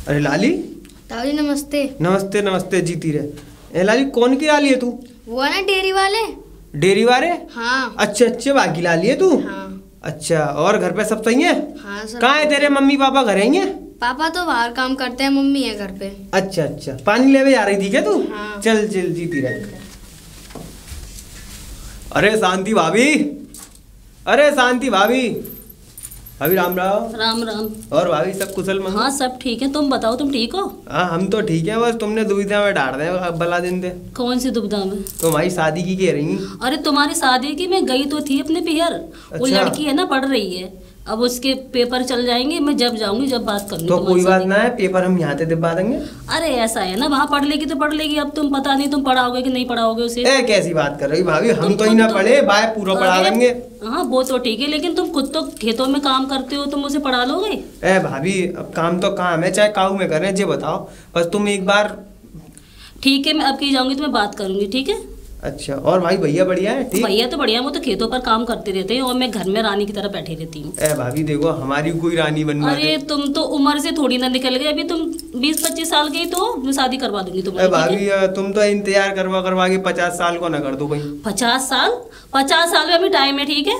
अरे लाली। ताऊ जी नमस्ते। नमस्ते नमस्ते, जीती रहे। लाली कौन की लाली है तू? वो है ना डेयरी वाले। डेयरी वाले? हाँ। अच्छे अच्छे बाकी लाली है तू? हाँ। अच्छा, और घर पे सब सही है? हाँ सब। कहाँ है तेरे मम्मी पापा? घर हैं? पापा तो बाहर काम करते हैं, मम्मी है घर पे। अच्छा अच्छा, पानी लेवे जा रही थी क्या तू? हाँ। चल चल, जीती रहे। अरे शांति भाभी, अरे शांति भाभी। भाभी राम राम। राम राम। और भाभी सब कुशल मंगल? हाँ सब ठीक है, तुम बताओ तुम ठीक हो? हाँ हम तो ठीक है, बस तुमने दुविधा में डाल रहे बला दिन दे। कौन सी दुविधा में? तुम्हारी शादी की कह रही। अरे तुम्हारी शादी की मैं गई तो थी अपने पियर। वो अच्छा। लड़की है ना, पढ़ रही है, अब उसके पेपर चल जाएंगे, मैं जब जाऊंगी जब बात करूंगी। तो कोई बात ना है, पेपर हम यहाँ से दिलवा देंगे। अरे ऐसा है ना, वहाँ पढ़ लेगी तो पढ़ लेगी, अब तुम पता नहीं तुम पढ़ाओगे कि नहीं पढ़ाओगे उसे। कैसी बात कर रही भाभी, हम तो ही ना पढ़े, बाय पूरा पढ़ा देंगे। हाँ वो तो ठीक है, लेकिन तुम खुद तो खेतों में काम करते हो, तुम उसे पढ़ा लोगे? भाभी अब काम तो काम है, चाहे काऊ में करें, ये बताओ बस तुम एक बार। ठीक है, मैं अब की जाऊंगी तो मैं बात करूंगी, ठीक है? अच्छा, और भाई भैया बढ़िया है? ठीक, भैया तो बढ़िया, वो तो खेतों पर काम करते रहते हैं और मैं घर में रानी की तरह बैठी रहती हूँ। भाभी देखो, हमारी कोई रानी बनना। अरे तुम तो उम्र से थोड़ी ना निकल गए, अभी तुम 20-25 साल की तो मैं शादी करवा दूंगी तुम्हारी। भाभी तुम तो इंतजार करवा करवा के 50 साल को ना कर दो भाई। 50 साल? 50 साल में अभी टाइम है, ठीक है?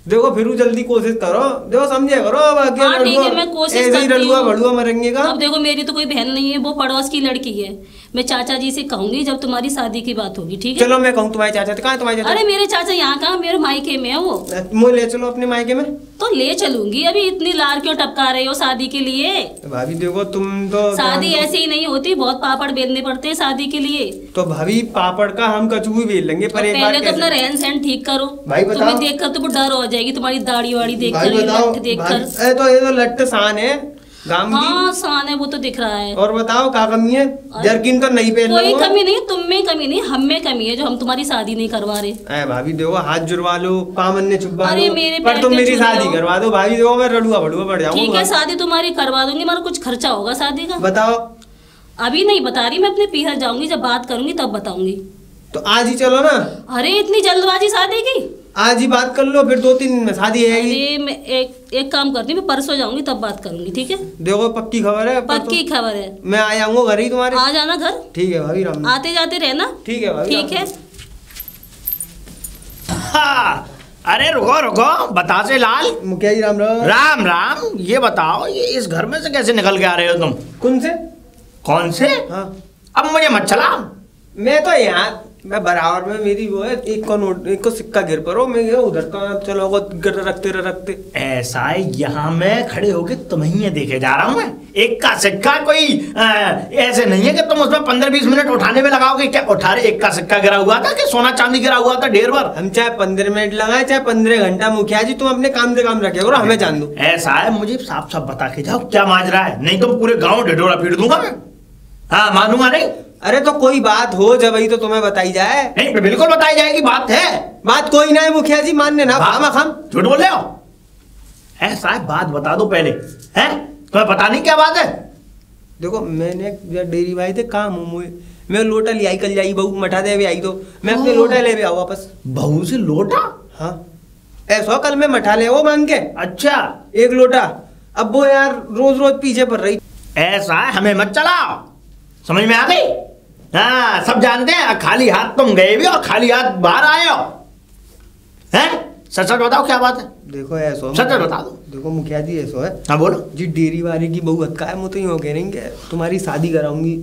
देखो फिर जल्दी कोशिश करो, देखो समझे करो। अब हाँ ठीक है, मैं कोशिश करती हूँ। मरेंगे का। अब देखो मेरी तो कोई बहन नहीं है, वो पड़ोस की लड़की है। मैं चाचा जी से कहूंगी जब तुम्हारी शादी की बात होगी, ठीक है? चलो मैं कहूँ तुम्हारे चाचा। कहाँ है तुम्हारे चाचा? अरे मेरे चाचा यहाँ कहाँ, मेरे मायके में है वो। मुझे ले चलो अपने मायके में। तो ले चलूंगी, अभी इतनी लार क्यों टपका रहे हो शादी के लिए? भाभी देखो तुम तो शादी ऐसे ही नहीं होती, बहुत पापड़ बेलने पड़ते हैं शादी के लिए। तो भाभी पापड़ का हम कचू भी बेल लेंगे, पर एक बार पहले तो अपना रहन सहन ठीक करो भाई। बताओ, तुम्हें देखकर तो डर हो जाएगी, तुम्हारी दाढ़ी वाड़ी देखकर, ये लट्ठ देखकर। ये तो लट्ठ शान है गांव की। हाँ शान है, वो तो दिख रहा है। और बताओ क्या कमी है? जर्किन तो नहीं पहन। कोई कमी नहीं, तुम में कमी नहीं, हम में कमी है जो हम तुम्हारी शादी नहीं करवा रहे। भाभी देखो, हाथ जुड़वा लो, पामन ने चुपवा लो। अरे मेरे पर तुम मेरी शादी करवा दो भाभी, देखो मैं रड़ुआ भड़ुआ पड़ जाऊंगा। ठीक है, शादी तुम्हारी करवा दूंगी, मगर कुछ खर्चा होगा शादी का। बताओ। अभी नहीं बता रही, मैं अपने पीहर जाऊंगी, जब बात करूंगी तब बताऊंगी। तो आज ही चलो ना। अरे इतनी जल्दबाजी शादी की? आज ही बात कर लो, फिर 2-3 दिन में शादी है। अरे मैं एक काम करती हूँ, मैं परसों जाऊंगी तब बात करूंगी, ठीक है? देखो पक्की खबर है? पक्की खबर है। मैं आ जाऊंगा घर ही तुम्हारे। आ जाना घर। ठीक है भाभी, राम। आते जाते रहना। ठीक है भाभी, ठीक है। अरे रुको रुको, बता से लाल। मुखिया जी राम राम। राम राम। ये बताओ, ये इस घर में से कैसे निकल के आ रहे हो तुम? कौन से? कौन से? हाँ। अब मुझे मत चला। मैं तो यहाँ, मैं बराबर में, मेरी वो है, एक को नोट, एक को सिक्का गिर पड़ो, मैं उधर का चलो रखते। ऐसा है, यहाँ मैं खड़े होके तुम्हें देखे जा रहा हूँ। मैं एक का सिक्का कोई ऐसे नहीं है कि तुम उसमें 15-20 मिनट उठाने में लगाओगे। क्या उठा रहे? एक का सिक्का गिरा हुआ था कि सोना चांदी गिरा हुआ था ढेर भर? हम चाहे 15 मिनट लगाए, चाहे 15 घंटा। मुखिया जी तुम अपने काम से काम रखे करो, हमें जान दो। ऐसा है, मुझे साफ साफ बता के जाओ क्या माजरा है, नहीं तो पूरे गाँव ढिढोरा पीट दूंगा मैं। हाँ मानूंगा नहीं। अरे तो कोई बात हो जब ही तो तुम्हें बताई जाए। नहीं बिल्कुल बताई जाएगी, बात है। बात कोई ना है मुखिया जी, मानने ना। हम झूठ बोल रहे हो? ऐसा है, बात बता दो पहले। हैं तुम्हें पता नहीं क्या बात है? देखो मैंने डेयरी भाई थे काम हूँ, मैं लोटा ले आई, कल जाई बहू मठा दे आई, तो मैं अपने लोटा ले आओ वापस। बहू से लोटा? हाँ ऐसा, कल मैं मठा ले वो मांग के। अच्छा, एक लोटा। अब वो यार रोज रोज पीछे पड़ रही। ऐसा है, हमें मत चलाओ, समझ में आ गई? हाँ सब जानते हैं, खाली हाथ तुम गए भी और खाली हाथ बाहर आए हो। हैं सच सच बताओ क्या बात है? देखो ऐसा, सच बता दो। देखो मुखिया जी ऐसा है। हाँ बोलो जी, डेयरी वाले की बहू हत्का है, मैं तो यूँ कह रही कि तुम्हारी शादी कराऊंगी।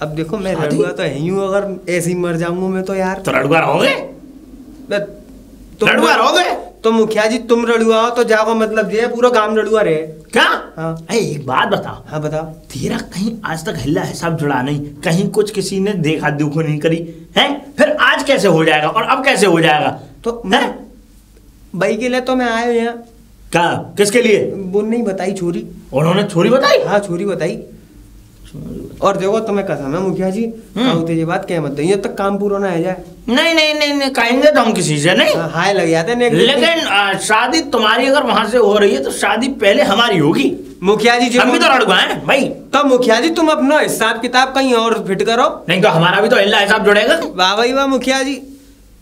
अब देखो मैं लड़ूंगा तो है यूँ, अगर ऐसे ही मर जाऊंगा मैं तो यार। तो लड़ुआ रहोगे? लड़ुआ रहोगे? तो मुखिया जी तुम लड़ुआ हो तो जाओ, मतलब ये पूरा काम लड़ुआ रहे क्या? हाँ। एक बात बताओ। हाँ बताओ। तेरा कहीं आज तक हिला हिसाब जुड़ा नहीं, कहीं कुछ किसी ने देखा दुख नहीं करी है, फिर आज कैसे हो जाएगा और अब कैसे हो जाएगा? तो भाई के लिए तो मैं आया यहाँ। क्या? किसके लिए? वो नहीं बताई, छोरी। उन्होंने छोरी बताई? हाँ छोरी बताई। और देखो तुम्हें कसम है मुखिया जी, ये बात क्या मत ये तक काम पूरा ना आ जाए। नहीं नहीं नहीं नहीं कहेंगे तो हम किसी से नहीं। हाय लग जाते हैं। लेकिन शादी तुम्हारी अगर वहां से हो रही है तो शादी पहले हमारी होगी। मुखिया जी हम भी तो लड़का हैं भाई। तो मुखिया जी तुम अपना हिसाब किताब कहीं और फिट करो। नहीं तो हमारा भी तो हिला हिसाब जुड़ेगा। वाह भाई वाह मुखिया जी,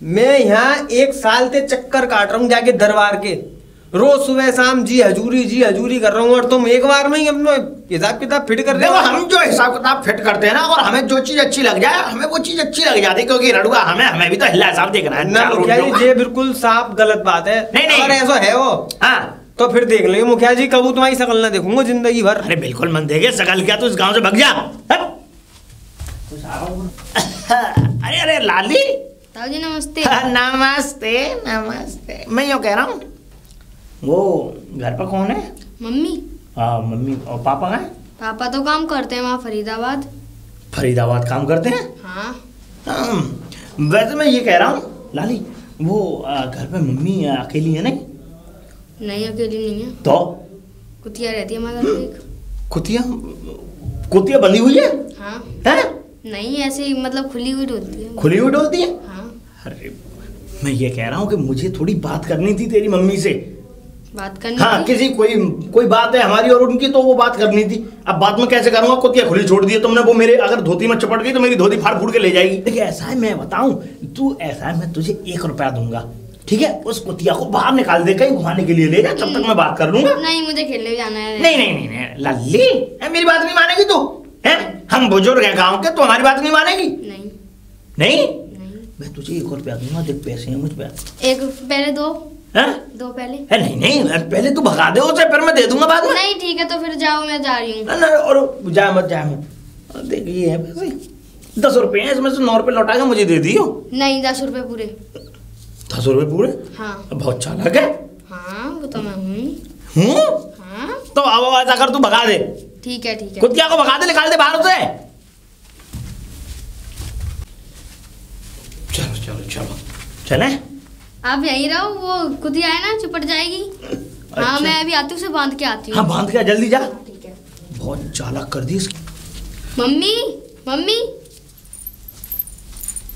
मैं यहाँ 1 साल से चक्कर काट रहा हूँ जाके दरबार के, रोज सुबह शाम जी हजूरी कर रहा हूँ और तुम एक बार में ही अपना हिसाब किताब फिट कर रहे देखो हो। हम जो हिसाब किताब फिट करते हैं ना, और हमें जो चीज अच्छी लग जाए हमें वो चीज अच्छी लग जाती है, क्योंकि रड़ुआ हमें भी तो हिला हिसाब देखना है। ना मुखिया जी, ये बिल्कुल साफ गलत बात है। नहीं। अगर ऐसा है वो हाँ तो फिर देख लेंगे मुखिया जी, कबू तुम्हारी शकल ना देखूंगा जिंदगी भर। अरे बिल्कुल मन देखे, सकल क्या तू इस गांव से भग जा। अरे अरे लाली। ताऊ जी नमस्ते। नमस्ते नमस्ते। मैं यूँ कह रहा हूँ, वो घर पर कौन है? मम्मी। हाँ मम्मी। और पापा हैं? पापा तो काम करते हैं वहाँ फरीदाबाद। फरीदाबाद काम करते हैं? हाँ। वैसे मैं ये कह रहा हूँ लाली, वो घर पे मम्मी अकेली है नहीं? नहीं अकेली नहीं है, तो कुतिया रहती है हमारे घर पे एक। कुतिया बंधी हुई है? हाँ। हैं? नहीं ऐसे ही मतलब खुली हुई डोलती है। खुली हुई डोलती है? हाँ। अरे मैं ये कह रहा हूँ कि मुझे थोड़ी बात करनी थी तेरी मम्मी से। बात करनी हाँ थी? किसी कोई बात है हमारी और उनकी, तो वो बात करनी थी। अब बात में कैसे करूंगा, कुतिया खुली छोड़ दी है तुमने, वो मेरे अगर धोती में चपट गई तो मेरी धोती फाड़ फूड़ के ले जाएगी। देखिए ऐसा है, मैं बताऊं तू, ऐसा है मैं तुझे 1 रुपया दूंगा, ठीक है? उस कुतिया को बाहर निकाल दे, कहीं घुमाने के लिए ले जा, तब तक मैं बात कर लूंगा। नहीं मुझे खेलने जाना है। नहीं लल्ली, मेरी बात नहीं मानेगी तू? हैं? हम बुजुर्ग हैं गाँव के, तो हमारी बात नहीं मानेगी? नहीं। नहीं? नहीं। मैं तुझे 1 रुपया दूंगा, देख पैसे हैं मुझ पे। एक पहले दो। हैं? दो पहले। नहीं पहले तू भगा दे उसे, फिर मैं दे दूंगा बाद में। नहीं ठीक है तो फिर जाओ, मैं जा रही हूँ। ना और जा मत। देख ये है पैसे 10 रुपए हैं, इसमें से 9 रुपए लौटा के मुझे दे दियो। नहीं 10 रुपए पूरे। 10 रुपए पूरे? हाँ। बहुत चालाक है। हाँ वो तो मैं हूँ। हाँ। तो अब ऐसा कर, तू भगा दे, ठीक है। कुतिया को भगा दे, निकाल दे बाहर उसे। चलो चले। आप यहीं रहो, वो कुतिया है ना चिपट जाएगी। अच्छा। हाँ मैं अभी आती हूँ, उसे बांध के आती हूँ। हाँ बांध के जल्दी जा। ठीक है। बहुत चालाक कर दी इसकी। मम्मी।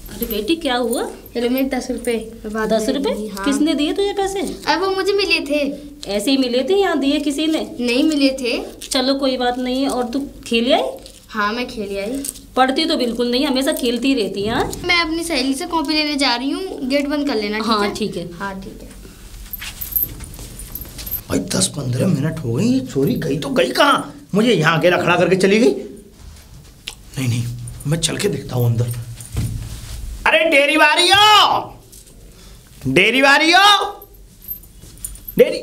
अरे बेटी क्या हुआ? चलो मेरे 10 रुपए। 10 रुपए? हाँ। किसने दिए तुझे पैसे? अब वो मुझे मिले थे। ऐसे ही मिले थे या दिए किसी ने? नहीं मिले थे। चलो कोई बात नहीं है। और तू खेल आई? हाँ मैं खेल आई। पढ़ती तो बिल्कुल नहीं, हमेशा खेलती रहती है। मैं अपनी सहेली से कॉपी लेने जा रही हूँ, गेट बंद कर लेना। हाँ ठीक है। हाँ ठीक है। भाई 10-15 मिनट हो गई, ये चोरी गई तो गई कहाँ? मुझे यहाँ अकेला खड़ा करके चली गई। नहीं मैं चल के देखता हूँ अंदर। अरे डेरी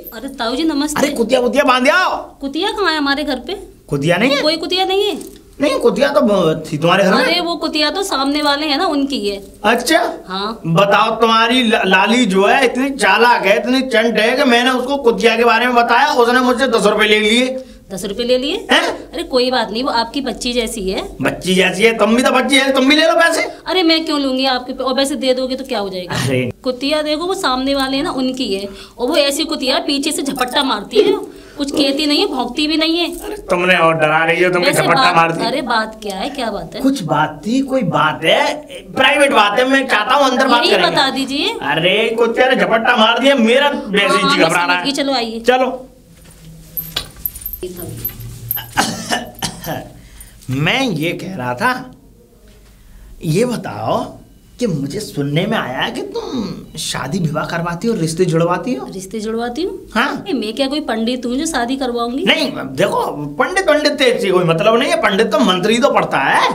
अरे ताऊ जी नमस्ते। अरे कुतिया बांध आओ। कुतिया कहाँ है हमारे घर पे? कुतिया नहीं है? कोई कुतिया नहीं है। नहीं कुतिया तो थी तुम्हारे घर में। अरे वो कुतिया तो सामने वाले हैं ना, उनकी है। अच्छा हाँ। बताओ, तुम्हारी लाली जो है इतनी चालाक है, इतनी चंट है कि मैंने उसको कुतिया के बारे में बताया, उसने मुझसे 10 रुपए ले लिए। 10 रुपए ले लिए? अरे कोई बात नहीं, वो आपकी बच्ची जैसी है। बच्ची जैसी है? तुम भी तो बच्ची है, तुम भी ले लो पैसे। अरे मैं क्यों लूंगी आपके, और वैसे दे दोगे तो क्या हो जाएगा? अरे कुतिया देखो वो सामने वाले है ना, उनकी है। और वो ऐसी कुतिया पीछे से झपट्टा मारती है, कुछ कहती नहीं है, भौंकती भी नहीं है। अरे तुमने और डरा रही हो, तुमने झपट्टा मार दी। अरे बात क्या है, क्या बात है? कुछ बात थी, कोई बात है, प्राइवेट बात है, मैं चाहता हूँ अंदर बात करेंगे। बता दीजिए। अरे कुतिया ने झपट्टा मार दिया, मेरा वैसे जी घबरा रहा है। चलो आइए। चलो। मैं ये कह रहा था, ये बताओ कि मुझे सुनने में आया कि तुम शादी विवाह करवाती हो, रिश्ते जुड़वाती हो। रिश्ते जुड़वाती हूँ? हाँ। मैं क्या कोई पंडित हूँ जो शादी करवाऊंगी? नहीं देखो, पंडित से कोई मतलब नहीं है, पंडित तो मंत्री तो पढ़ता है।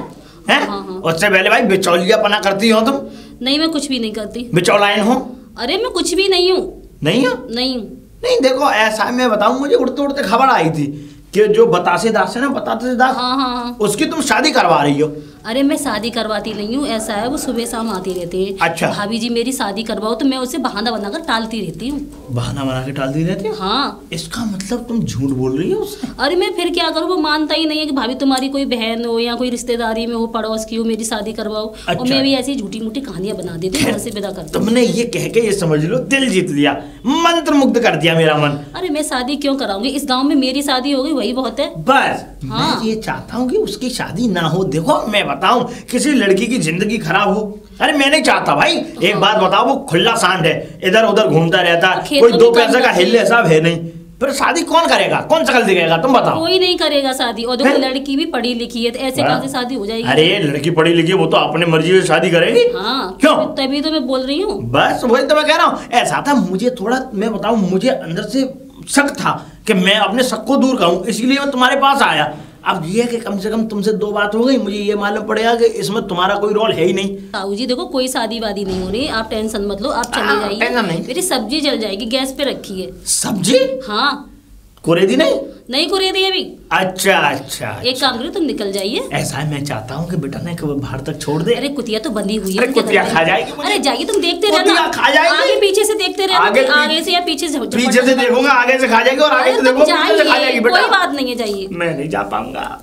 हाँ। उससे पहले भाई बिचौलियापना करती हो तुम? नहीं मैं कुछ भी नहीं करती। बिचौलाइन हो? अरे मैं कुछ भी नहीं हूँ। नहीं हो? नहीं देखो ऐसा है, मैं बताऊं, मुझे उड़ते उड़ते खबर आई थी कि जो बतासे दास है ना, बतासे दास, हाँ। उसकी तुम शादी करवा रही हो। अरे मैं शादी करवाती नहीं हूँ, ऐसा है वो सुबह शाम आती रहती है। अच्छा। भाभी जी मेरी शादी करवाओ तो मैं उसे बहाना बनाकर टालती रहती हूँ। बहाना बना के टालती रहती हो? हाँ। इसका मतलब तुम झूठ बोल रही हो उससे? अरे मैं फिर क्या करूँ, वो मानता ही नहीं है कि भाभी तुम्हारी कोई बहन हो या कोई रिश्तेदारी में हो, पड़ोस की हो, मेरी शादी करवाओ। अच्छा। और मैं भी ऐसी झूठी मूठी कहानियां बना देती हूँ, घर से विदा करती हूँ। तुमने ये कह के ये समझ लो दिल जीत लिया, मंत्र मुग्ध कर दिया मेरा मन। अरे मैं शादी क्यों कराऊंगी, इस गाँव में मेरी शादी हो गई वही बहुत है। बस हाँ। मैं ये चाहता हूँ कि उसकी शादी ना हो। देखो मैं बताऊं, किसी लड़की की जिंदगी खराब हो, अरे मैं नहीं चाहता भाई। एक बात बताओ, वो खुला सांड है, इधर उधर घूमता रहता, कोई 2 पैसे का हिल हिसाब है नहीं, फिर शादी कौन करेगा, कौन शकल दिखेगा, तुम बताओ। कोई नहीं करेगा शादी। और देखो लड़की भी पढ़ी लिखी है, तो ऐसे कहाँ से शादी हो जाएगी? अरे लड़की पढ़ी लिखी है, वो तो अपने मर्जी से शादी करेगी। हाँ क्यों? तभी तो मैं बोल रही हूँ। बस वही तो मैं कह रहा हूँ। ऐसा था, मुझे थोड़ा मैं बताऊं, मुझे अंदर से शक था कि मैं अपने शक को दूर करूं, इसलिए मैं तुम्हारे पास आया। अब ये है कि कम से कम तुमसे 2 बात हो गई, मुझे ये मालूम पड़ेगा कि इसमें तुम्हारा कोई रोल है ही नहीं। ताऊ जी देखो कोई शादी वादी नहीं हो रही, आप टेंशन मत लो, आप चले जाइए। टेंशन नहीं। मेरी सब्जी जल जाएगी, गैस पे रखी है। सब्जी हाँ कुरेदी नहीं? नहीं कुरेदी अभी। अच्छा अच्छा। एक काम करो तुम निकल जाइए। ऐसा है, मैं चाहता हूँ कि बेटा ने बाहर तक छोड़ दे। अरे कुतिया तो बंधी हुई है। अरे कुतिया खा जाएगी मुझे। अरे जाइए तुम देखते रहना, कुतिया खा जाएगी। आगे पीछे से देखते रहना, आगे से या पीछे से। पीछे से देखूंगा, आगे से खा जाएगी, और आगे से देखूंगा पीछे से खा जाएगी। बेटा कोई बात नहीं है, जाइए। मैं नहीं जा पाऊंगा।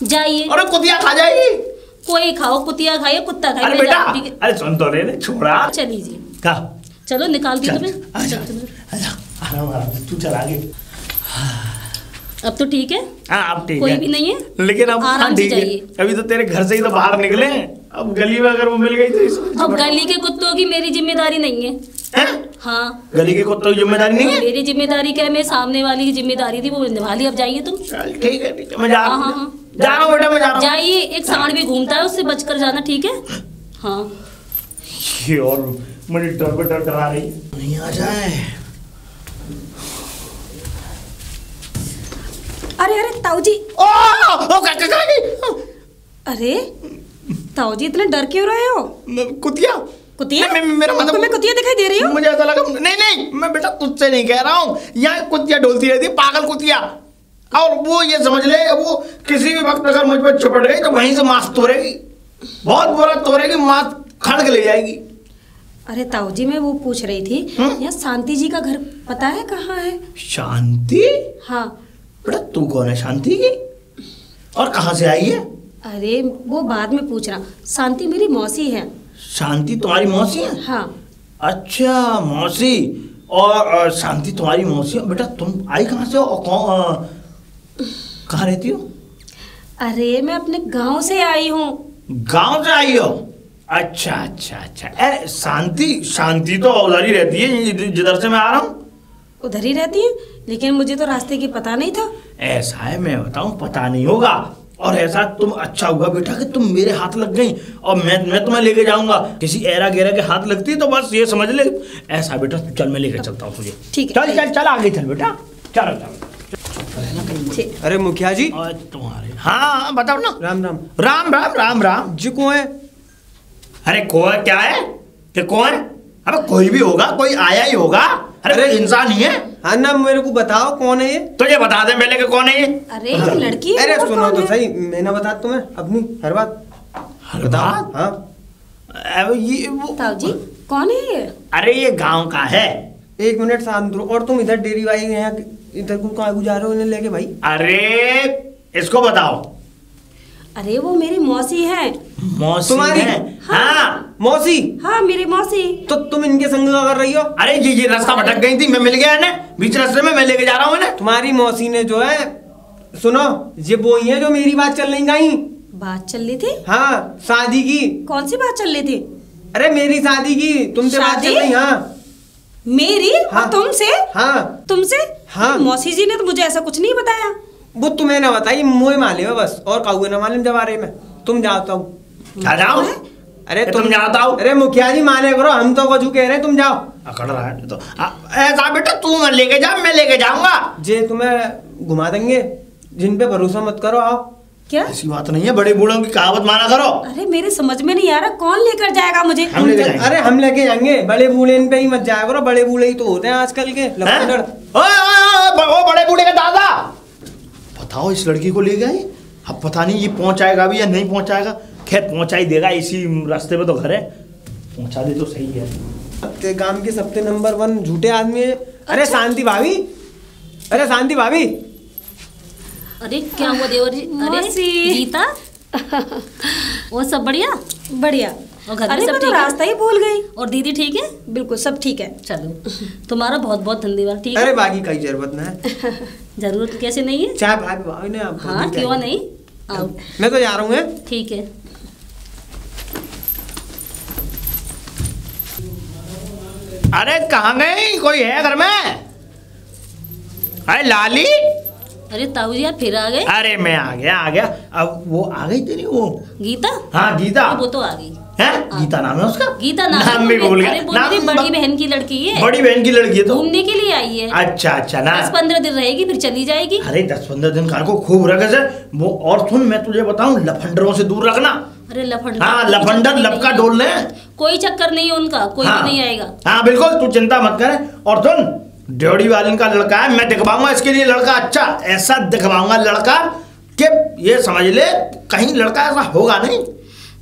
जाइए। अरे कुतिया खा जाएगी। कोई खाओ, कुतिया खाइए, कुत्ता खाइए। अरे बेटा, अरे सुन तो ले, छोड़ा। चलीजिए, का चलो निकाल दी तुम्हें। तू चल आगे। अब तो ठीक है। हाँ अब ठीक है, कोई भी नहीं है, लेकिन अब आराम से जाइए। अभी तो तेरे घर से ही तो बाहर निकले हैं, अब गली में अगर वो मिल गई तो अब गली के कुत्तों की मेरी जिम्मेदारी नहीं है। हाँ गली के कुत्तों की जिम्मेदारी नहीं है। मेरी जिम्मेदारी क्या है, मैं सामने वाली की जिम्मेदारी थी वो निभा ली। अब जाइए तुम। चल ठीक है, मैं जा रहा हूँ। हाँ। जा रहा हूँ बेटा, मैं जा रहा हूँ। जाइए, एक सांड भी घूमता है, उससे बचकर जाना, ठीक है? हाँ। ये और मुझे डर डरा रही नहीं आ जाए। अरे अरे ताऊ जी। अरे ताऊ जी इतने डर क्यों रहे हो? कुतिया कुतिया? मेरा मतलब मैं कुतिया दिखाई दे रही हूँ? मुझे ऐसा लगा। नहीं मैं बेटा तुझसे नहीं कह रहा हूँ, यहाँ कुतिया डोलती रहती है, पागल कुतिया। और वो ये समझ ले, वो किसी भी वक्त अगर मुझ पर चुपट गई तो वहीं से मांस तोड़ेगी, बहुत बुरा तोड़ेगी, मांस खड़ के ले जाएगी। अरे ताऊ जी मैं वो पूछ रही थी, यहाँ शांति जी का घर पता है कहाँ है? शांति? हाँ। बेटा तू कौन है शांति की, और कहाँ से आई है? अरे वो बाद में पूछ रहा, शांति मेरी मौसी है। शांति तुम्हारी मौसी है? हाँ। अच्छा मौसी, और शांति तुम्हारी मौसी है। बेटा तुम आई कहाँ से हो और कहाँ रहती हो? अरे मैं अपने गांव से आई हूँ। गांव से आई हो? अच्छा अच्छा अच्छा। अरे शांति तो उधर ही रहती है जिधर से मैं आ रहा हूँ। उधर ही रहती है, लेकिन मुझे तो रास्ते की पता नहीं था। ऐसा है, मैं बताऊँ पता नहीं होगा, और ऐसा तुम अच्छा हुआ बेटा कि तुम मेरे हाथ लग गई, और मैं तुम्हें लेके जाऊंगा। किसी एरा गेरा के हाथ लगती तो बस ये समझ ले। ऐसा बेटा चल मैं लेके चलता हूँ तुझे। ठीक है, चल आगे चल बेटा, चलो। अरे मुखिया जी तुम्हारे, हाँ बताओ ना। राम राम। राम राम राम राम जी कौन है? अरे कौन क्या है कि कौन? अबे कोई भी होगा, कोई आया ही होगा। अरे इंसान ही है। हाँ ना, मेरे को बताओ कौन है ये? तुझे बता दे पहले कि कौन है ये। अरे ये लड़की है। अरे सुनो तो सही, मैंने बता तुम्हें अपनी हर बात। हर बात? हाँ। अब ये वो ताऊ जी कौन है ये? अरे ये गांव का है। 1 मिनट शांत रहो। और तुम इधर डेरी भाई यहाँ इधर को कहाँ गुजार रहे हो इन्हें लेके भाई? अरे इसको बताओ। अरे वो मेरी मौसी है। मौसी तुम्हारी? है? हाँ मौसी? हाँ मेरी मौसी। तो तुम इनके संग क्या कर रही हो? अरे ये रास्ता भटक गई थी, मैं मिल गया इन्हें बीच रास्ते में, मैं लेके जा रहा हूँ इन्हें। तुम्हारी मौसी ने जो है, सुनो, ये वो ही है जो मेरी बात चल रही कहीं। बात चल रही थी? हाँ शादी की। कौन सी बात चल रही थी? अरे मेरी शादी की तुमसे बात चल रही। हाँ मेरी? हाँ। तुमसे? हाँ तुमसे? हाँ। मौसी जी ने तो मुझे ऐसा कुछ नहीं बताया। वो तुम्हें ना बताई, मुझे मालूम है बस, और काहुए ना मालूम जब आ रहे में। तुम जाता हूँ। क्या जाओ? अरे तुम जाता हो? अरे मुखिया जी माने करो, हम तो कुछ कह रहे हैं, तुम जाओ। अकड़ रहा है तो। ऐसा बेटा तू मैं लेके जा, मैं लेके जाऊंगा। जे तुम्हें घुमा देंगे, जिन पे भरोसा मत करो। आओ। क्या? ऐसी बात नहीं है, बड़े बूढ़ों की कहावत माना करो। अरे मेरे समझ में नहीं आ रहा, कौन लेकर जाएगा मुझे? हम लेके जाएंगे। अरे हम लेके जाएंगे, बड़े बूढ़े इन पे ही मत जाया करो, बड़े बूढ़े ही तो होते हैं आजकल के लफड़े। ओ बड़े बूढ़े के दादा, बताओ इस लड़की को ले गए, अब पता नहीं ये पहुंचाएगा भी या नहीं पहुंचाएगा। खैर पहुंचा ही देगा, इसी रास्ते पे तो घर है, पहुंचा दे तो सही है। गांव के सबसे नंबर 1 झूठे आदमी है। अरे शांति भाभी, अरे शांति भाभी। अरे क्या हुआ देवर जी? अरे गीता, वो सब बढ़िया? बढ़िया। और घर में अरे सब मैं तो ठीक है? रास्ता ही भूल गई। और दीदी ठीक है? बिल्कुल सब ठीक है। चलो तुम्हारा बहुत बहुत धन्यवाद। ठीक है? अरे बाकी कोई जरूरत ना है। जरूरत कैसे नहीं है? चाहे भाभी भाभी ने आप। हाँ क्यों नहीं, आओ। मैं तो जा रहा हूँ। ठीक है। अरे कहाँ गई, कोई है घर में? अरे लाली, अरे ताऊ जी आप फिर आ गए। अरे मैं आ गया। अब वो आ गई तेरी वो गीता। हाँ गीता, वो तो आ गई है। गीता नाम है उसका? गीता नाम भी भूल गया। अरे वो मेरी बड़ी बहन की लड़की है। बड़ी बहन की लड़की है तो घूमने के लिए आई है। अच्छा ना। 10-15 दिन रहेगी फिर चली जाएगी। अरे 10-15 दिन कार को खूब रखे से वो। और सुन मैं तुझे बताऊं, लफंडरों से दूर रखना। अरे लफंडर, हाँ लफंडर लपका डोल ले। कोई चक्कर नहीं है उनका, कोई भी नहीं आएगा। हाँ बिल्कुल, तू चिंता मत कर। और सुन, ड्योढ़ी वाले का लड़का है, मैं दिखवाऊंगा इसके लिए लड़का अच्छा, ऐसा दिखवाऊंगा लड़का कि ये समझ ले कहीं लड़का ऐसा होगा नहीं।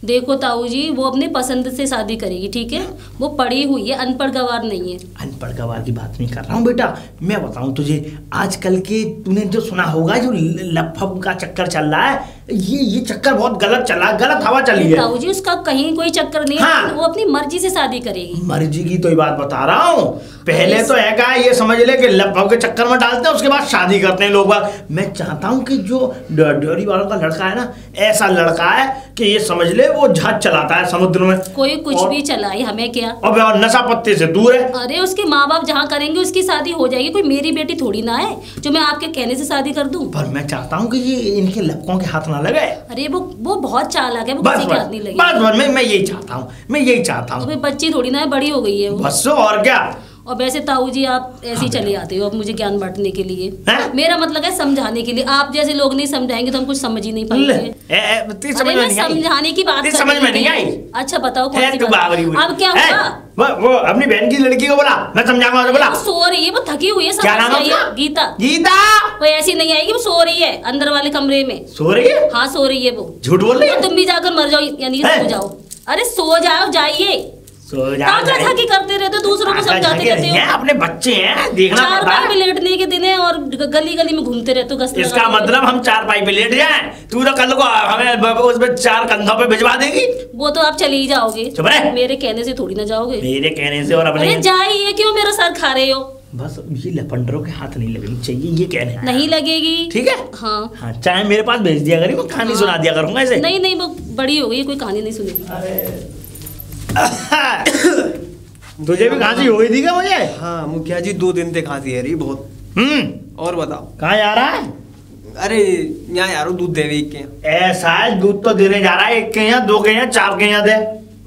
देखो ताऊ जी, वो अपनी पसंद से शादी करेगी, ठीक है। वो पढ़ी हुई है, अनपढ़ गवार नहीं है। अनपढ़ गवार की बात नहीं कर रहा हूँ बेटा, मैं बताऊं तुझे, आजकल के तूने जो सुना होगा जो लफम का चक्कर चल रहा है, ये चक्कर बहुत गलत चल रहा है, गलत हवा चल रही है। ताऊ जी उसका कहीं कोई चक्कर नहीं हाँ। है, वो अपनी मर्जी से शादी करेगी। मर्जी की तो ये बात बता रहा हूँ। पहले तो है क्या, ये समझ ले कि लफम के चक्कर में डालते हैं, उसके बाद शादी करते हैं लोग। मैं चाहता हूँ कि जो ड्योढ़ी वालों का लड़का है ना, ऐसा लड़का है कि ये समझ ले वो जहाज चलाता है समुद्र में। कोई कुछ भी चलाए, हमें क्या। और नशा पत्ते से दूर है। अरे उसके माँ बाप जहाँ करेंगे उसकी शादी हो जाएगी। कोई मेरी बेटी थोड़ी ना है जो मैं आपके कहने से शादी कर दूं। पर मैं चाहता हूँ कि ये इनके लपकों के हाथ ना लगे। अरे वो बहुत चालाक है, वो किसी के हाथ नहीं लगेगी। बस मैं यही चाहता हूँ। तो बच्ची थोड़ी ना है, बड़ी हो गई है वो। बस और क्या। और वैसे ताऊ जी आप ऐसे ही चले आते हो अब मुझे ज्ञान बांटने के लिए। मेरा मतलब है समझाने के लिए। आप जैसे लोग नहीं समझाएंगे तो हम कुछ समझ ही नहीं पाएंगे। समझाने की बात समझ में नहीं आई। अच्छा बताओ कौन सी बात? अब क्या हुआ? वो अपनी बहन की लड़की को बोला, मैं समझाऊंगा। बोला सो रही है, वो थकी हुई है। क्या नाम है? गीता। वो ऐसी नहीं आएगी, वो सो रही है अंदर वाले कमरे में। सो रही है? हाँ सो रही है वो। झूठ बोल रही है? तुम भी जाकर मर जाओ, यानी सो जाओ। अरे सो जाओ, जाइए। थकी करते रहते हो, दूसरों को समझाते रहते हो। अपने बच्चे हैं, देखना चार पाई पे लेटने के दिन है और गली गली में घूमते रहते हो। इसका मतलब हम चार पाई पे लेट जाएं, तू तो कल को हमें उसमें 4 कंधों पे भिजवा देगी। वो तो आप चले ही जाओगे। चुप रहे। मेरे कहने से थोड़ी ना जाओगे। मेरे कहने से और अपने जाइए, क्यों मेरा सर खा रहे हो? बस ये लफंडरों के हाथ नहीं लगनी चाहिए, ये कहने हैं। नहीं लगेगी, ठीक है। हाँ चाहे मेरे पास भेज दिया करी, मैं कहानी सुना दिया करूंगा ऐसे। नहीं वो बड़ी हो गई, कोई कहानी नहीं सुनेगी। तुझे भी खांसी हो गई थी क्या? मुझे हाँ मुखिया जी 2 दिन से खांसी है रही बहुत। और बताओ कहाँ जा रहा है? अरे यहाँ यार दूध दे एक के। ऐसा है, दूध तो देने जा रहा है, 1 के यहाँ 2 के यहाँ 4 के यहाँ दे,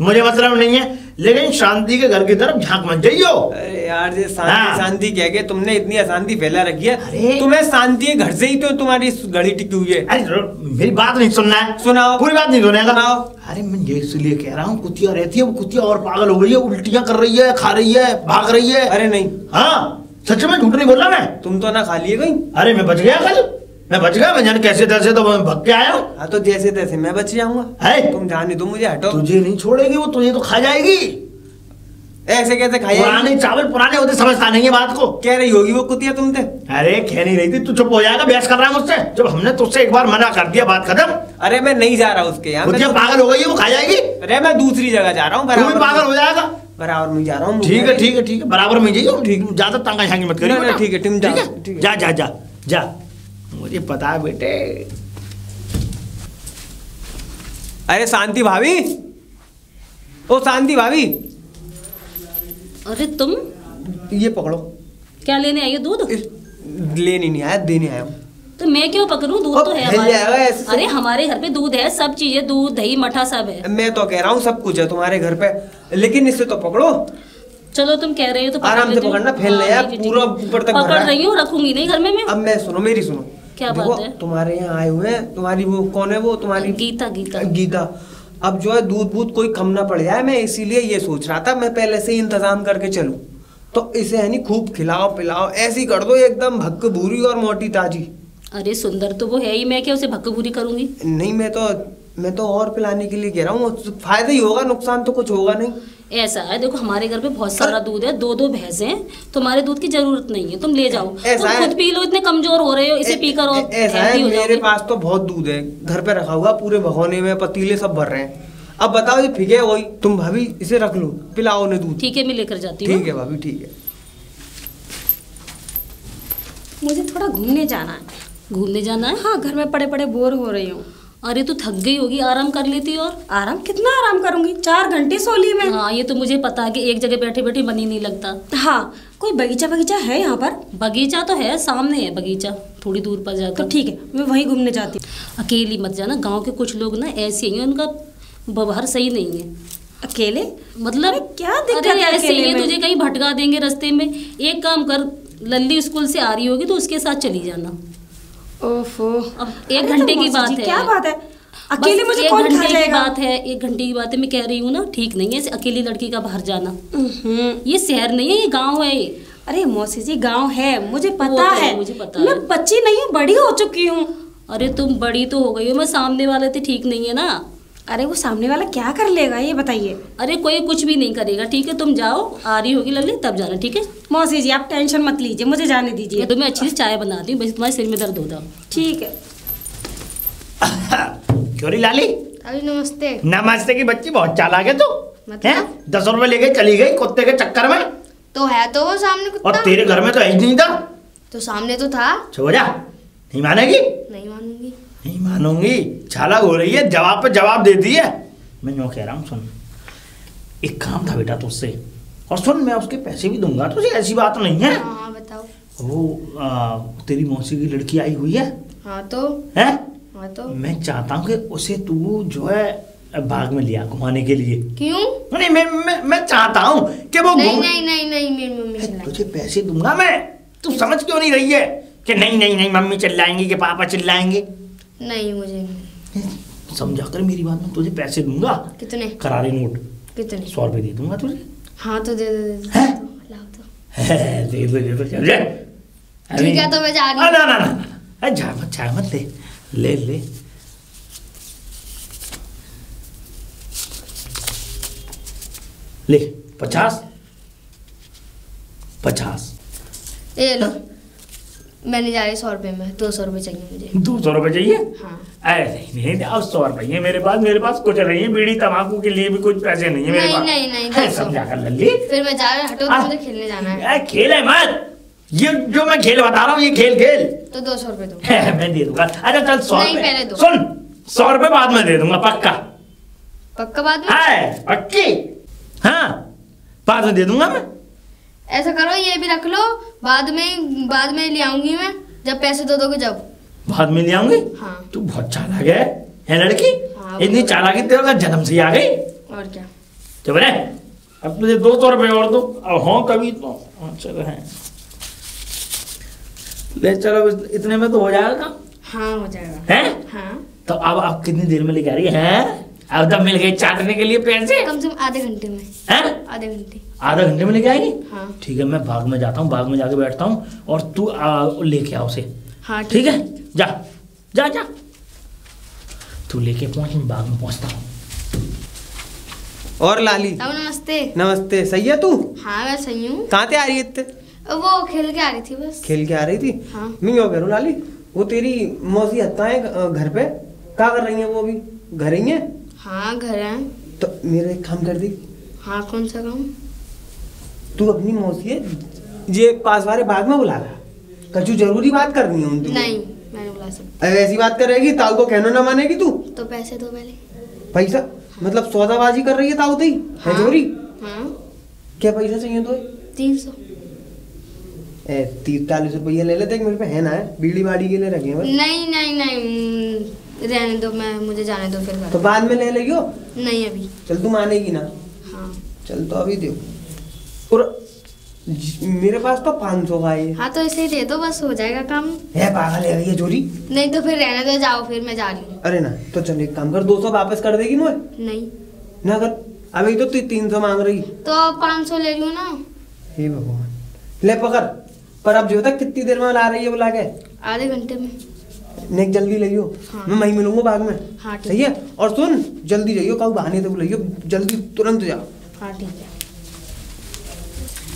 मुझे मतलब नहीं है, लेकिन शांति के घर की तरफ झांक मत जाइयो। अरे यार ये शांति शांति कह के तुमने इतनी अशांति फैला रखी है। तुम्हें शांति है घर से ही तो तुम्हारी घड़ी टिकी हुई है। अरे मेरी बात नहीं सुनना है? सुनाओ। पूरी बात नहीं सुनेगा? सुनाओ। अरे मैं ये इसलिए कह रहा हूँ, कुतिया रहती है, वो कुतिया और पागल हो गई है, उल्टियां कर रही है, खा रही है, भाग रही है। अरे नहीं, हाँ सच में, झूठ नहीं बोल रहा मैं। तुम तो ना खा लिए कहीं? अरे मैं बच गया कल, मैं बच गया, मैं जाने कैसे तैसे तो भग के आया हूँ। हाँ तो जैसे तैसे मैं बच जाऊंगा। तुम जाने दो मुझे, हटो। तुझे नहीं छोड़ेगी वो, तुझे तो खा जाएगी। ऐसे कैसे खाएगी? पुराने चावल पुराने होते, समझता नहीं है बात को। कह रही होगी वो कुतिया तुमसे। अरे कह नहीं रही थी, तू चुप हो जाएगा, बहस कर रहा है मुझसे, जब हमने तुझसे एक बार मना कर दिया, बात खत्म। अरे मैं नहीं जा रहा उसके यहाँ। कुतिया पागल हो गई है, वो खा जाएगी। अरे मैं दूसरी जगह जा रहा हूँ। तू भी पागल हो जाएगा। बराबर में जा रहा हूँ। ठीक है ठीक है ठीक है, बराबर में जाइए। ठीक, ज्यादा तंगा झांगी मत करिए। ठीक है, तुम जा। जा जा जा जा, मुझे पता है बेटे। अरे शांति भाभी, ओ शांति भाभी। अरे तुम ये पकड़ो। क्या लेने आई हो? दूध लेने नहीं आया, देने आया हूँ। तो मैं क्यों पकड़ूं? दूध तो है हमारे। अरे हमारे घर पे दूध है, सब चीजें, दूध दही मठा सब है। मैं तो कह रहा हूँ सब कुछ है तुम्हारे घर पे, लेकिन इससे तो पकड़ो। चलो तुम कह रहे हो तो आराम से पकड़ना, फैल नहीं यार, पूरा ऊपर तक पकड़ रही हूँ, रखूंगी नहीं घर में मैं। अब मैं सुनो, मेरी सुनो। क्या बात है? तुम्हारे यहाँ आए हुए हैं, तुम्हारी वो कौन है? वो तुम्हारी गीता। अब जो है दूध कोई कम ना पड़ जाए, मैं इसीलिए ये सोच रहा था मैं पहले से ही इंतजाम करके चलूं। तो इसे है नहीं खूब खिलाओ पिलाओ, ऐसी कर दो एकदम भक्क भूरी और मोटी ताजी। अरे सुंदर तो वो है ही, मैं क्या उसे भक्क भूरी करूंगी? नहीं, मैं तो और पिलाने के लिए कह रहा हूँ, फायदा ही होगा, नुकसान तो कुछ होगा नहीं। ऐसा है, देखो हमारे घर पे बहुत सारा दूध है, 2 भैंसे हैं, तुम्हारे दूध की जरूरत नहीं है, तुम ले जाओ। तुम खुद पी लो, इतने कमजोर हो रहे हो, इसे पीकर और ऐसा है, मेरे पास तो बहुत दूध है घर पे रखा हुआ, पूरे भगोने में पतीले सब भर रहे हैं। अब बताओ ये फिके वही, तुम भाभी इसे रख लो, पिलाओ ने दूध। ठीक है, मैं लेकर जाती हूँ। ठीक है भाभी, ठीक है। मुझे थोड़ा घूमने जाना है। घूमने जाना है? हाँ, घर में पड़े पड़े बोर हो रही हूँ। अरे तू थक गई होगी, आराम कर लेती। और आराम कितना आराम करूंगी, 4 घंटे सो ली मैं। हाँ ये तो मुझे पता है कि एक जगह बैठे बैठे मन ही नहीं लगता। हाँ, कोई बगीचा है यहाँ पर? बगीचा तो है, सामने है बगीचा, थोड़ी दूर पर जाकर। तो ठीक है, मैं वहीं घूमने जाती हूँ। अकेली मत जाना, गांव के कुछ लोग ना ऐसे ही हैं, उनका व्यवहार सही नहीं है। अकेले मतलब क्या दिक्कत अरे है ऐसे ही अकेले है, में? तुझे कहीं भटका देंगे रास्ते में। एक काम कर, लल्ली स्कूल से आ रही होगी तो उसके साथ चली जाना। ओफो, अब 1 घंटे की बात है। क्या बात है, अकेले मुझे एक कौन घंटे खा की जाएगा? बात है, 1 घंटे की बात है। मैं कह रही हूँ ना, ठीक नहीं है ऐसे अकेली लड़की का बाहर जाना। ये शहर नहीं है, ये गांव है ये। अरे मौसी जी, गांव है, मुझे वो पता तो है, मुझे पता मैं है। बच्ची नहीं हूँ, बड़ी हो चुकी हूँ। अरे तुम बड़ी तो हो गई हो, मैं सामने वाले तो ठीक नहीं है ना। अरे वो सामने वाला क्या कर लेगा ये बताइए? अरे कोई कुछ भी नहीं करेगा, ठीक है? तुम जाओ, आ रही होगी लल्ली तब जाना, ठीक है? मौसी जी आप टेंशन मत लीजिए, मुझे जाने दीजिए। ये तो मैं अच्छी से चाय बनाती हूँ, बस तुम्हारे सिर में दर्द होता। ठीक है। क्यों री लाली? अभी नमस्ते। नमस्ते की बच्ची, बहुत चालाक है तू। मतलब? हैं? 10 रुपए लेके चली गई कुत्ते के चक्कर में। तो है तो वो सामने और कुत्ता। तेरे घर में तो है ही नहीं था। तो सामने तो था। सो जा, नहीं मानेगी? नहीं मानूंगी। नहीं मानूंगी, चालाक हो रही है, जवाब पे जवाब देती है। मैं यूँ कह रहा हूँ, सुन, एक काम था बेटा तुझसे, और सुन मैं उसके पैसे भी दूंगा तुझे, ऐसी बात नहीं है। हाँ बताओ। वो तेरी मौसी की लड़की आई हुई है। हाँ तो। हैं? हाँ तो। मैं चाहता हूँ कि उसे तू जो है बाग में लिया घुमाने के लिए। क्यों? नहीं, मैं चाहता हूँ कि वो नहीं नहीं नहीं नहीं, मेरी मम्मी चिल्लाएगी। तुझे पैसे दूंगा मैं, तू समझ क्यों नहीं रही है कि नहीं नहीं नहीं मम्मी चिल्लाएंगी कि पापा चिल्लाएंगे? नहीं मुझे नहीं। समझा कर मेरी बात में, तुझे पैसे दूंगा। कितने? करारे नोट कितने? 100 रुपए दे दूंगा तुझे। हाँ तो दे दो दे दो। हैं? लाओ तो। दे दो चल जा। ठीक है तो मैं जा रही हूँ। ना ना ना, जा मत ले ले। ले 50। ये लो, मैं नहीं जा रही 100 रुपए में, 200 रुपए चाहिए मुझे। 200 रुपए चाहिए? हाँ। अरे नहीं, अब 100 रुपये मेरे पास कुछ नहीं है, बीड़ी तंबाकू के लिए भी कुछ पैसे नहीं है मेरे नहीं, पास। नहीं, नहीं, है, 200। समझा कर लल्ली। फिर मैं जा रहा, हटो तो मुझे खेलने जाना है। खेल है मत, ये जो मैं खेल बता रहा हूँ ये खेल। तो 200 रुपए दो। मैं दे दूंगा। अच्छा चल 100 नहीं, पहले दो। सुन, 100 रुपए बाद में दे दूंगा, पक्का? पक्का बाद में? है पक्की? हाँ, बाद में दे दूंगा मैं। ऐसा करो, ये भी रख लो, बाद में ले आऊंगी मैं, जब पैसे दो दोगे जब। बाद में ले आऊंगी? हाँ। तू बहुत चालाक है लड़की? हाँ, इतनी चालाकी तेरे का जन्म से ही आ गई। और क्या। चुप रहे, अब तुझे 200 रुपए और दो, अब हो तभी तो। चलो है, ले चलो, इतने में तो हो जाएगा काम। हाँ हो जाएगा। हैं? हाँ। तो अब आप कितनी देर में लेके आ रही है? अब तब मिल गए चाटने के लिए पैसे? कम से कम आधे घंटे में। हैं? आधे घंटे। आधा घंटे में लेके आएगी? हाँ। ठीक है, मैं बाग में जाता हूँ, बाग में जाके बैठता हूँ और तू लेके आओ उसे। हाँ ठीक है, जा जा जा, तू लेके पहुंच, मैं बाग में पहुंचता हूँ। और लाली? अब नमस्ते। नमस्ते, सही है तू? हाँ मैं सही हूँ। कहाँ ते आ रही है इत्ते? वो खेल के आ रही थी बस। खेल के आ रही थी? हाँ। मैं क्यों कह रहा हूँ लाली, वो तेरी मौसी हत्ता है घर पे, क्या कर रही है वो? अभी घर ही है? हाँ घर है। तो मेरा एक काम कर दी। हाँ कौन सा काम? तू अपनी मौसी है ये पास वाले बाग में बुला रहा, कछु जरूरी बात करनी है उनकी। नहीं मैं नहीं बुला सकती। अरे ऐसी बात करेगी ताऊ को कहना ना मानेगी तू? तो पैसे दो पहले। पैसा मतलब सौदाबाजी कर रही है ताऊ ती? हाँ। है चोरी? हाँ। क्या पैसा चाहिए तो? 300। 30-40 रुपये ले लेते, मेरे पे है ना, है बीड़ी बाड़ी के लिए रखे हैं बस। नहीं नहीं नहीं, रहने दो, मैं मुझे जाने दो फिर तो घर। बाद में ले लेगी। नहीं अभी। चल तू मानेगी ना? हाँ। चल तो अभी दे। और मेरे पास तो 500 का है। हाँ तो ऐसे ही दे दो, बस हो जाएगा काम। है पागल है ये चोरी? नहीं तो फिर रहने दो, जाओ फिर मैं जा रही हूँ। अरे ना तो चल एक काम कर, 200 वापस कर देगी मुझे? नहीं ना कर, अभी तो 300 मांग रही। तो 500 ले लूँ ना। हे भगवान, ले पकड़। पर अब जो तक कितनी देर में ला रही है बुला के? आधे घंटे में। नेक जल्दी लइयो। हाँ। मैं वहीं मिलूंगा बाग में। हाँ ठीक सही है। और सुन जल्दी जाइयो, कल बहाने तो बुलाइयो, जल्दी तुरंत जाओ। हाँ ठीक है।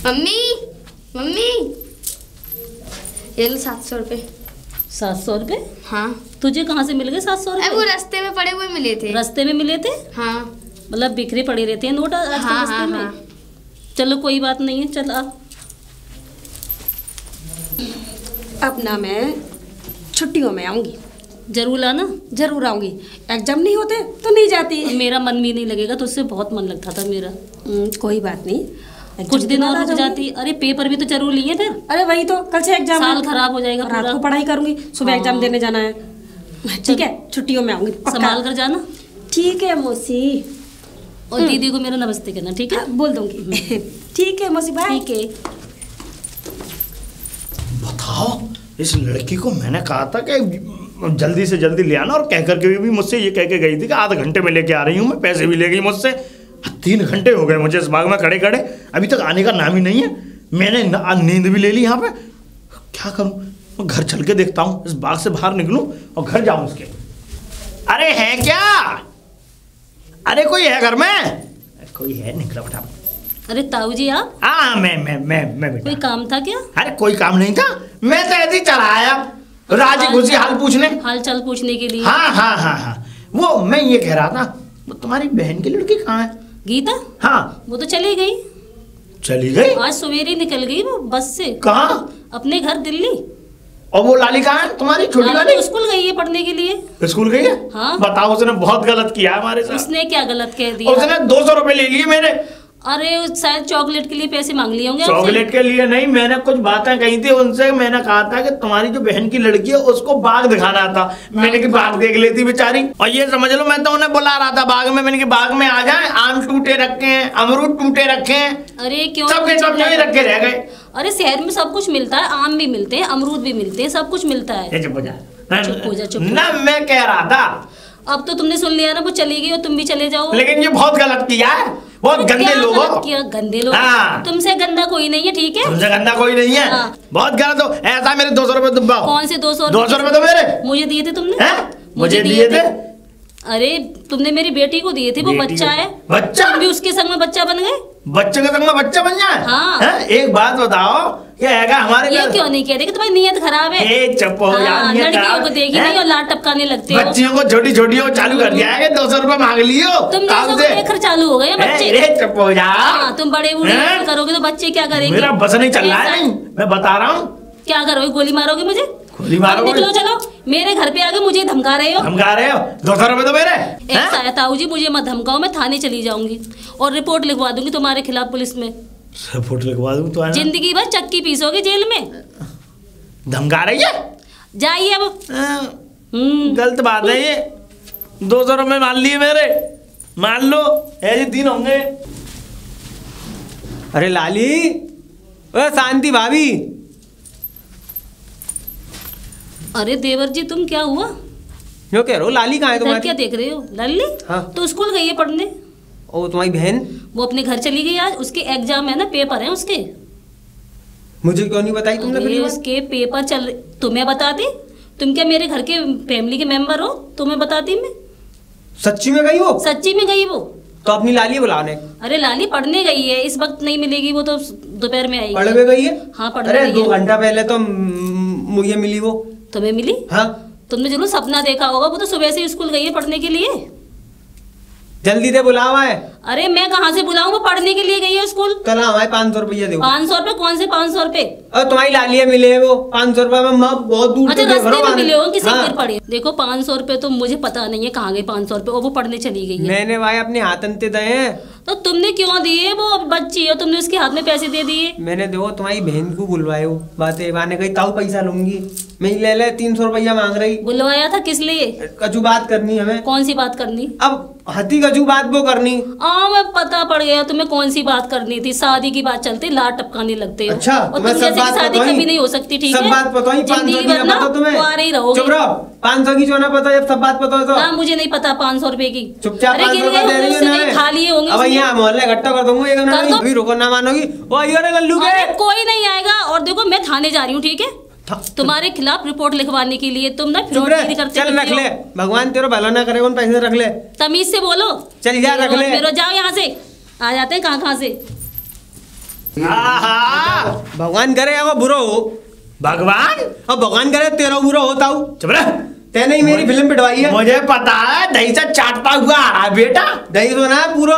मम्मी मम्मी, ये लो 700 रुपये। 700 रुपये? हाँ। तुझे कहाँ से मिल गए 700 अरे वो रुपये? रास्ते में पड़े हुए मिले थे। रास्ते में मिले थे? हाँ। मतलब बिखरे पड़े रहते हैं नोट आजकल हाँ, रास्ते हाँ, में। हाँ। चलो कोई बात नहीं है, चल आ। अब ना मैं छुट्टियों में आऊंगी। जरूर लाना। जरूर आऊंगी। एग्जाम नहीं होते तो नहीं जाती। मेरा मन भी नहीं लगेगा, तो उससे बहुत मन लगता था मेरा। कोई बात नहीं, कुछ दिन और रुक जाती। अरे पेपर भी तो जरूर लिए फिर। अरे वही तो, कल से एग्जाम, साल खराब हो जाएगा। रात को पढ़ाई करूंगी, सुबह एग्जाम देने जाना है। ठीक है, छुट्टियों में आऊंगी, संभाल कर जाना। ठीक है मौसी। और दीदी को मेरा नमस्ते कहना, ठीक है? बोल दूंगी। ठीक है मौसी, बाय। ठीक है। बताओ, इस लड़की को मैंने कहा था कि जल्दी से जल्दी ले आना, और कह करके भी मुझसे ये कह के गई थी कि आधे घंटे में लेके आ रही हूँ मैं। पैसे भी ले गई मुझसे। 3 घंटे हो गए मुझे इस बाग में खड़े खड़े, अभी तक आने का नाम ही नहीं है। मैंने नींद भी ले ली यहाँ पे। क्या करूँ? मैं घर चल के देखता हूँ, इस बाग से बाहर निकलूँ और घर जाऊँ उसके। अरे है क्या? अरे कोई है घर में? कोई है? निकला फटाफट। अरे ताऊ जी आप? हाँ, मैं कोई काम था क्या? अरे कोई काम नहीं था, मैं तो ऐसे ही चला आया राजी खुशी हाल पूछने, हाल चाल पूछने के लिए। हाँ। वो मैं ये कह रहा था, वो तुम्हारी बहन की लड़की कहाँ है? गीता? हाँ। वो तो चली गई। चली गई? आज सवेरे निकल गई वो बस से। कहाँ? अपने घर दिल्ली। और वो लाली कहाँ है तुम्हारी छोटी वाली? स्कूल गई है पढ़ने के लिए। स्कूल गई है? हाँ। बताओ, उसने बहुत गलत किया हमारे साथ। उसने क्या गलत कह दिया? उसने 200 रुपए ले लिए मेरे। अरे शायद चॉकलेट के लिए पैसे मांग लिए होंगे। चॉकलेट के लिए नहीं, मैंने कुछ बातें कही थी उनसे। मैंने कहा था कि तुम्हारी जो बहन की लड़की है उसको बाग दिखाना था। मैंने कि बाग देख लेती बेचारी। और ये समझ लो, मैं तो उन्हें बुला रहा था बाग में। मैंने कि बाग में आ जाए, आम टूटे रखे हैं, अमरूद टूटे रखे हैं। अरे क्यों? सबके सब नहीं रखे रह गए। अरे शहर में सब कुछ मिलता है, आम भी मिलते हैं, अमरूद भी मिलते हैं, सब कुछ मिलता है। चुप हो जा। चुप ना, मैं कह रहा था। अब तो तुमने सुन लिया ना, वो चली गई और तुम भी चले जाओ। लेकिन ये बहुत गलत किया है, बहुत गंदे लोग हो। किया? गंदे लोग? हाँ। तुमसे गंदा कोई नहीं है, ठीक है? तुमसे गंदा कोई नहीं है। हाँ। बहुत गलत हो। ऐसा मेरे 200 रुपए तुम पाओ। कौन से 200? 200 रुपए तो मेरे मुझे दिए थे तुमने। मुझे दिए थे। अरे तुमने मेरी बेटी को दिए थे, वो बच्चा है। बच्चा? तुम भी उसके संग में बच्चा बन गए। बच्चे के संग में बच्चा बन जाए? हाँ। एक बात बताओ, क्या है हमारे ये क्यों नहीं कह रहे कि तुम्हारी नीयत खराब है? चुप हो यार। लड़कियों को देखी नहीं और लाट टपकाने लगते हो। बच्चियों को छोटी छोटी चालू कर दिया है। 200 रुपए मांग लियो। तुम देखकर चालू हो गए बच्चे। चुप हो जा। तुम बड़े बूढ़े करोगे तो बच्चे क्या करेंगे? मेरा बस नहीं चल रहा है, मैं बता रहा हूँ। क्या करोगे? गोली मारोगे मुझे? गोली मारोगे? निकलो, चलो। मेरे घर पे आके मुझे धमका रहे हो। 200 रुपए तो मेरे। ऐसा ताऊ जी, मुझे मत धमकाओ, मैं थाने चली जाऊंगी और रिपोर्ट लिखवा दूंगी तुम्हारे खिलाफ पुलिस में। रिपोर्ट लिखवा दूं तो जिंदगी भर चक्की पीसोगे जेल में। धमका रही है? जाइए अब। गलत बात है ये। 200 रुपए मान लिए मेरे, मान लो ऐसे 3 होंगे। अरे लाली, ओ शांति भाभी। अरे देवर जी, तुम क्या हुआ? जो कह रहे हो, लाली कहाँ है तुम्हारी? क्या देख रहे हो? लाली? हाँ। तो स्कूल गई है पढ़ने। ओ तुम्हारी बहन? वो अपने घर चली गई। आज उसके एग्जाम है ना, पेपर है उसके। मुझे क्यों नहीं बताई तुमने? उसके पेपर चल रहे, तुम्हें बताती? तुम क्या मेरे घर के फैमिली के मेंबर हो? तुम्हें बताती मैं। सच्ची में गई वो? सच्ची में गई वो। तो अपनी लाली बुलाने। अरे लाली पढ़ने गई है, इस वक्त नहीं मिलेगी, वो तो दोपहर में आएगी। पढ़ने गई है? हाँ पढ़ने गई है। 2 घंटा पहले तो मुझे मिली वो। तुम्हें मिली? हाँ। तुमने जरूर सपना देखा होगा, वो तो सुबह से स्कूल गई है पढ़ने के लिए। जल्दी दे, बुलावा है। अरे मैं कहाँ से बुलाऊं, वो पढ़ने के लिए गई है स्कूल। कल हमारे 500 रुपया दो। 500 रुपए? कौन से 500 रुपए? तुम्हारी लालिया मिले वो 500 रुपए में। बहुत दूर। अच्छा, रास्ते में मिले हो, किसी गिर पड़े? देखो 500 रुपए तो मुझे पता नहीं है कहाँ गए 500 रुपए, और वो पढ़ने चली गई है। मैंने भाई अपने हाथ अंते दे हैं। तो तुमने क्यों दिए? वो बच्ची है, तुमने उसके हाथ में पैसे दे दिए। मैंने देखो तुम्हारी बहन को बुलवाए हो, बातें बाने कही ताऊ पैसा लूंगी, मैं ले 300 रुपया मांग रही। बुलवाया था किस लिए? कचू बात करनी हमें। कौन सी बात करनी? अब हती कचू बात वो करनी। मैं पता पड़ गया तुम्हें कौन सी बात करनी थी। शादी की बात चलती, लाट टपकाने लगते हो। अच्छा, और तुम जैसे शादी कभी नहीं हो सकती, ठीक है? सब बात पता ही। 500 की ना पता तुम्हें? आ रही रहोगे। चुप रहो। 500 की जो ना पता, जब सब बात पता हो तो। ना मुझे नहीं पता 500 रुपए की। चुपचाप 500 रुपए दे रही हो ना। खा लिए होंगे। अब यहाँ मोहल्ले इकट्ठा कर दूंगा, ये अभी रुको ना मानोगी। ओ ये लल्लू के कोई नहीं आएगा। और देखो मैं थाने जा रही हूँ, ठीक है? तुम्हारे खिलाफ रिपोर्ट लिखवाने के लिए। तुम ना फिरौती करते। चल रख ले, भगवान तेरा भला ना करे, उन पैसे रख ले। तमीज से बोलो। चल जा रख ले। फिर जाओ यहाँ से। आ जाते हैं कहाँ से। भगवान करे वो बुरा हो। भगवान? अब भगवान करे तेरा बुरा होता हूँ। चुप रह। तेने ही मेरी फिल्म पिटवाई है। मुझे पता है, दही से चाटता हुआ आ रहा है बेटा। दही तो ना पूरा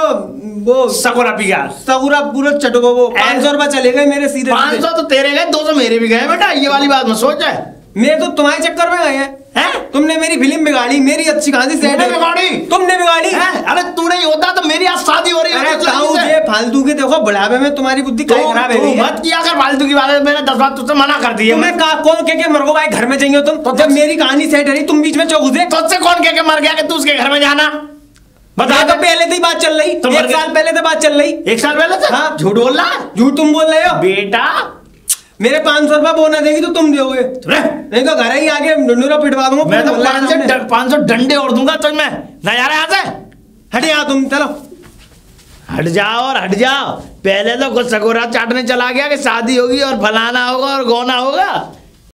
वो सकुरा पी गया। सकुरा पूरा चटको। वो 500 रुपए चले गए मेरे सीधे। 500 तो तेरे गए, 200 मेरे भी गए बेटा। ये वाली बात मत सोच है। मैं तो तुम्हारे चक्कर में गए हैं। तुमने मेरी फिल्म बिगाड़ी, मेरी अच्छी खासी सेट बिगाड़ी, तुमने बिगाड़ी। अरे तू नहीं होता तो मेरी आज शादी हो रही है। अरे फालतू के देखो, बुढ़ापे में तुम्हारी बुद्धि खराब है। मत किया कर फालतू की बात, मैंने 10 बार तुझसे मना कर दी है। तुम्हें कौन कह के मर गो भाई घर में जाइए तुम? तो जब मेरी कहानी सेट है तुम बीच में चौघुसे। तुझसे कौन कह के मर गया कि तू उसके घर में जाना? बता। तो पहले से ही बात चल रही, 1 साल पहले से बात चल रही। 1 साल पहले से? हाँ। झूठ बोल रहा है? झूठ तुम बोल रहे हो बेटा। मेरे 500 रुपया बोनस देगी तो तुम दोगे, नहीं तो घर ही आगे ढूंढूरा पिटवा दूंगा। मैं तो 500 डंडे और दूंगा तुझ में। नजारा यहाँ से हट जाओ तुम, चलो हट जाओ और हट जाओ। पहले तो कुछ सकोरा चाटने चला गया कि शादी होगी और फलाना होगा और गौना होगा।